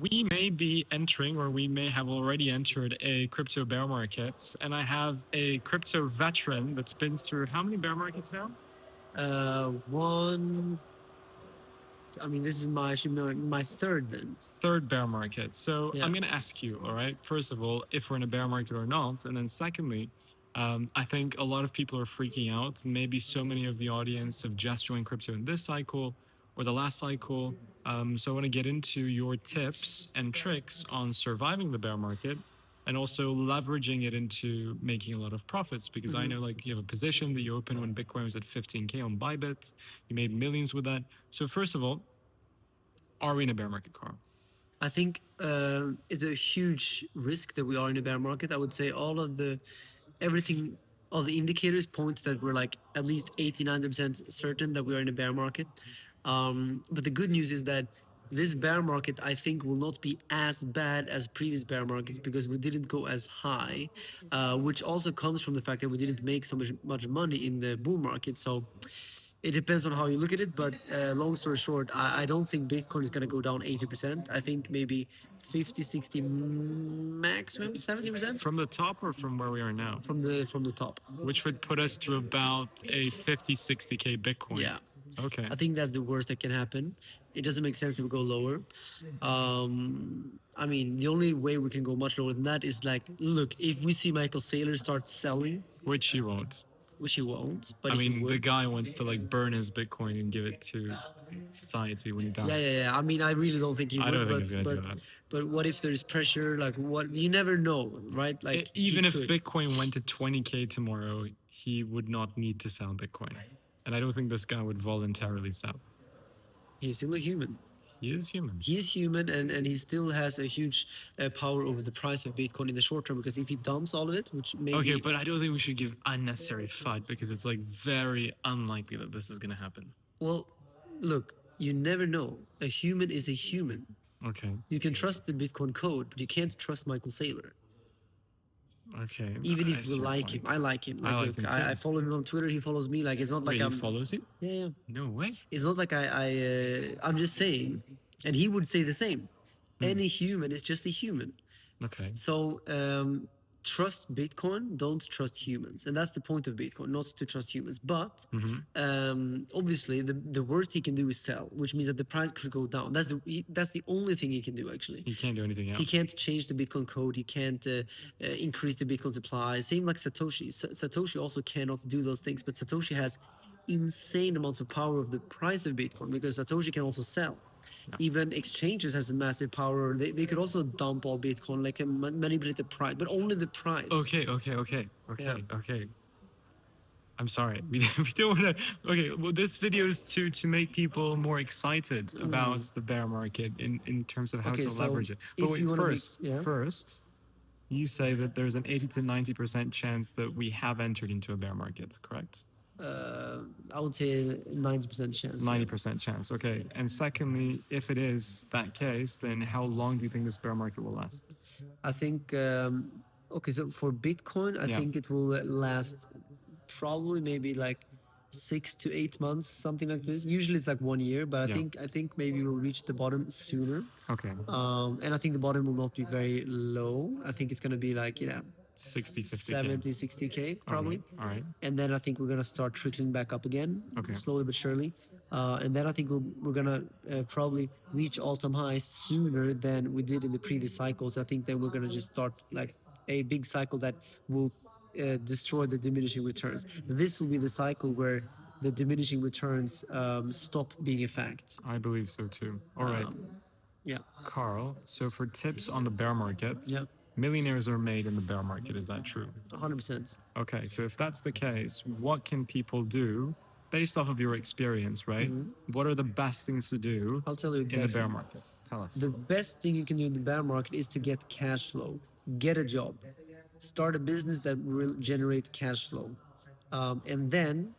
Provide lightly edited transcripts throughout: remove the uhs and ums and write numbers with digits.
we may be entering, or we may have already entered, a crypto bear market. And I have a crypto veteran that's been through how many bear markets now? One. I mean, this is my third then. Third bear market. So Yeah. I'm going to ask you, all right, first of all, if we're in a bear market or not. And then secondly, I think a lot of people are freaking out. Maybe so many of the audience have just joined crypto in this cycle or the last cycle. So I want to get into your tips and tricks on surviving the bear market and also leveraging it into making a lot of profits. Because I know, like, you have a position that you opened when Bitcoin was at 15K on Bybit. You made millions with that. So first of all, are we in a bear market, Carl? I think it's a huge risk that we are in a bear market. I would say everything, all the indicators point that we're like at least 80-90% certain that we are in a bear market. But the good news is that this bear market, I think, will not be as bad as previous bear markets because we didn't go as high, which also comes from the fact that we didn't make so much money in the bull market. So it depends on how you look at it, but long story short, I don't think Bitcoin is going to go down 80%. I think maybe 50, 60, maximum 70%. From the top or from where we are now? From the top. Which would put us to about a 50, 60K Bitcoin. Yeah. Okay. I think that's the worst that can happen. It doesn't make sense to go lower. I mean, the only way we can go much lower than that is like, look, if we see Michael Saylor start selling, Which he won't. which he won't, but I if he mean, would, the guy wants to like burn his Bitcoin and give it to society when he dies. yeah. I mean, I really don't think he would. I don't think but he's gonna do that. but what if there's pressure? Like, what, you never know, right? Like, Even he if could. Bitcoin went to 20K tomorrow, he would not need to sell Bitcoin. And I don't think this guy would voluntarily sell. He's still a human. He is human. He's human, and he still has a huge power over the price of Bitcoin in the short term. Because if he dumps all of it, which maybe Okay, but I don't think we should give unnecessary FUD because it's like very unlikely that this is gonna happen. well, look, you never know. A human is a human. Okay. You can trust the Bitcoin code, but you can't trust Michael Saylor. Okay. Even I if see you your like him, point. I like him. Like, I like look, him too. I follow him on Twitter. He follows me. Like, it's not like Wait, he I'm. follows you? Yeah. No way. It's not like I'm just saying, and he would say the same. Any human is just a human. Okay. So trust Bitcoin, don't trust humans, and that's the point of Bitcoin, not to trust humans. But obviously, the worst he can do is sell, which means that the price could go down. That's the only thing he can do actually. He can't do anything else. He can't change the Bitcoin code. He can't increase the Bitcoin supply. Same like Satoshi. Satoshi also cannot do those things, but Satoshi has insane amounts of power of the price of Bitcoin because Satoshi can also sell. Even exchanges has a massive power. They could also dump all Bitcoin, like manipulate the price, but only the price. Okay. Okay. I'm sorry. We don't want to. Okay, well, this video is to make people more excited about the bear market in terms of how Okay, to so leverage it. if But wait, you wanna first, you say that there's an 80 to 90% chance that we have entered into a bear market, correct? I would say 90% chance. 90% chance. Okay. And secondly, if it is that case, then how long do you think this bear market will last? I think. Okay, so for Bitcoin, I think it will last probably maybe like 6 to 8 months, something like this. Usually it's like 1 year, but I think maybe we'll reach the bottom sooner. Okay. And I think the bottom will not be very low. I think it's gonna be like 60, 50K. 70, 60K probably. All right. And then I think we're gonna start trickling back up again, slowly but surely. And then I think we're gonna probably reach all-time highs sooner than we did in the previous cycles. I think then we're gonna just start like a big cycle that will destroy the diminishing returns. This will be the cycle where the diminishing returns stop being a fact. I believe so too. All right. Yeah. Carl, so for tips on the bear market, millionaires are made in the bear market. Is that true? 100%. Okay, so if that's the case, what can people do based off of your experience, right? What are the best things to do I'll tell you exactly. in the bear market? Tell us. The best thing you can do in the bear market is to get cash flow. Get a job. Start a business that will generate cash flow. And then,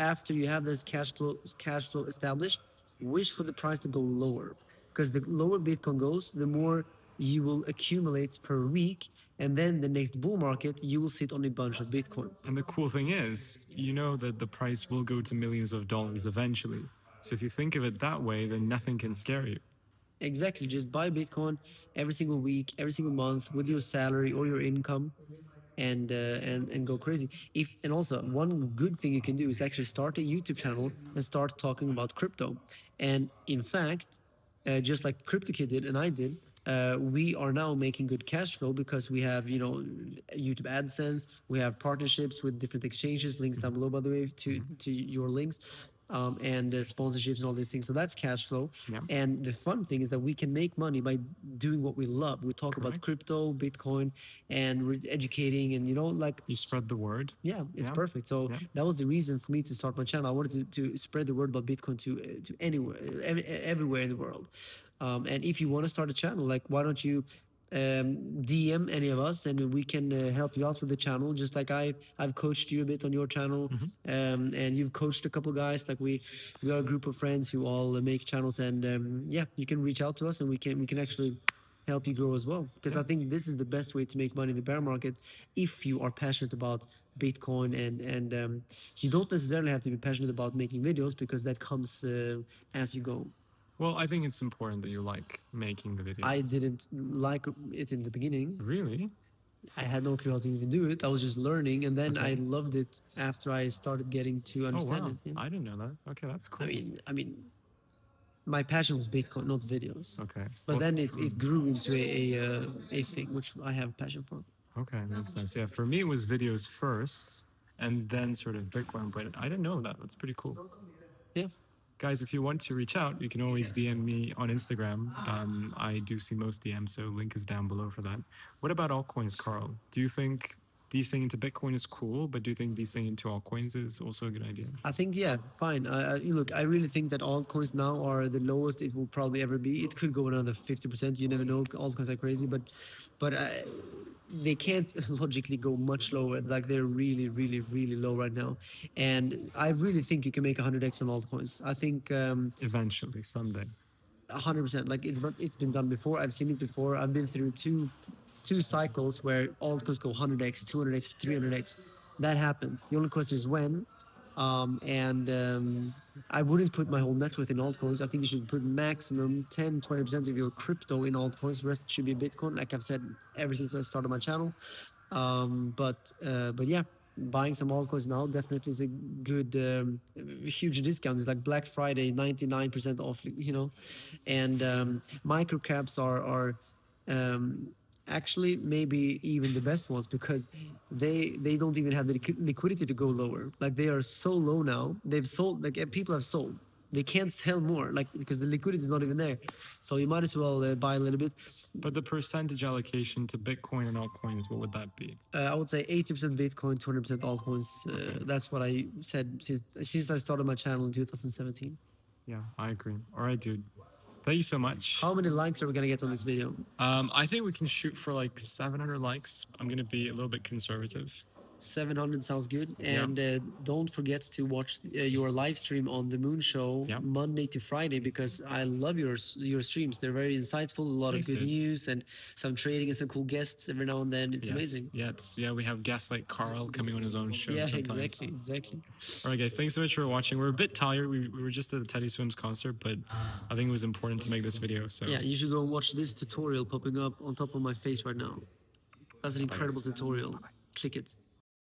after you have this cash flow established, wish for the price to go lower. Because the lower Bitcoin goes, the more you will accumulate per week. And then the next bull market, you will sit on a bunch of Bitcoin. And the cool thing is, you know that the price will go to millions of dollars eventually. So if you think of it that way, then nothing can scare you. Exactly. Just buy Bitcoin every single week, every single month with your salary or your income, and go crazy. If and also one good thing you can do is actually start a YouTube channel and start talking about crypto. And in fact, just like CryptoKid did and I did, we are now making good cash flow because we have YouTube AdSense, we have partnerships with different exchanges. Links down below, by the way, to your links. And sponsorships and all these things. So that's cash flow. Yeah. And the fun thing is that we can make money by doing what we love. We talk about Correct. crypto, Bitcoin, and we're educating, and like You spread the word. yeah, it's Yeah. perfect. So Yeah. that was the reason for me to start my channel. I wanted to spread the word about Bitcoin to anywhere, everywhere in the world. And if you want to start a channel, like why don't you DM any of us, and we can help you out with the channel. Just like I've coached you a bit on your channel, and you've coached a couple guys. Like we are a group of friends who all make channels, and yeah, you can reach out to us, and we can actually help you grow as well. Because I think this is the best way to make money in the bear market if you are passionate about Bitcoin, and you don't necessarily have to be passionate about making videos because that comes as you go. Well, I think it's important that you like making the videos. I didn't like it in the beginning. Really? I had no clue how to even do it. I was just learning, and then I Okay. loved it after I started getting to Oh understand wow, it. Yeah. I didn't know that. Okay, that's cool. I mean, my passion was Bitcoin, not videos. Okay. But Well, then it grew into a thing which I have a passion for. Okay, makes sense. Yeah, for me it was videos first, and then sort of Bitcoin. But I didn't know that. That's pretty cool. Yeah. Guys, if you want to reach out, you can always DM me on Instagram. I do see most DMs, so link is down below for that. What about altcoins, Carl? Do you think desing into Bitcoin is cool, but do you think desing into altcoins is also a good idea? I think yeah, fine. Look, I really think that altcoins now are the lowest it will probably ever be. It could go another 50%. You never know. Altcoins are crazy, but they can't logically go much lower. Like they're really, really, really low right now. And I really think you can make 100x on altcoins. I think Eventually, someday. 100%. Like it's been done before. I've seen it before. I've been through two cycles where altcoins go 100x, 200x, 300x. That happens. The only question is when. And I wouldn't put my whole net worth in altcoins. I think you should put maximum 10, 20% of your crypto in altcoins. The rest should be Bitcoin, like I've said ever since I started my channel. But yeah, buying some altcoins now definitely is a good huge discount. It's like Black Friday, 99% off. And micro caps are um, actually maybe even the best ones because they don't even have the liquidity to go lower. Like they are so low now. They've sold, like people have sold. They can't sell more, like because the liquidity is not even there. So you might as well buy a little bit. But the percentage allocation to Bitcoin and altcoins, what would that be? I would say 80% Bitcoin, 20% altcoins. That's what I said since I started my channel in 2017. Yeah, I agree. All right, dude. Thank you so much. How many likes are we gonna get on this video? I think we can shoot for like 700 likes. I'm gonna be a little bit conservative. 700 sounds good. And don't forget to watch your live stream on the Moon Show Yeah. Monday to Friday because I love your streams. They're very insightful, a lot Thanks, of good dude. news and some trading and some cool guests every now and then. It's Yes. amazing. Yeah, we have guests like Carl coming on his own show Yeah, sometimes. exactly. All right, guys, thanks so much for watching. We're a bit tired. We were just at the Teddy Swims concert, but I think it was important to make this video. So Yeah, you should go watch this tutorial popping up on top of my face right now. That's an incredible tutorial. Click it.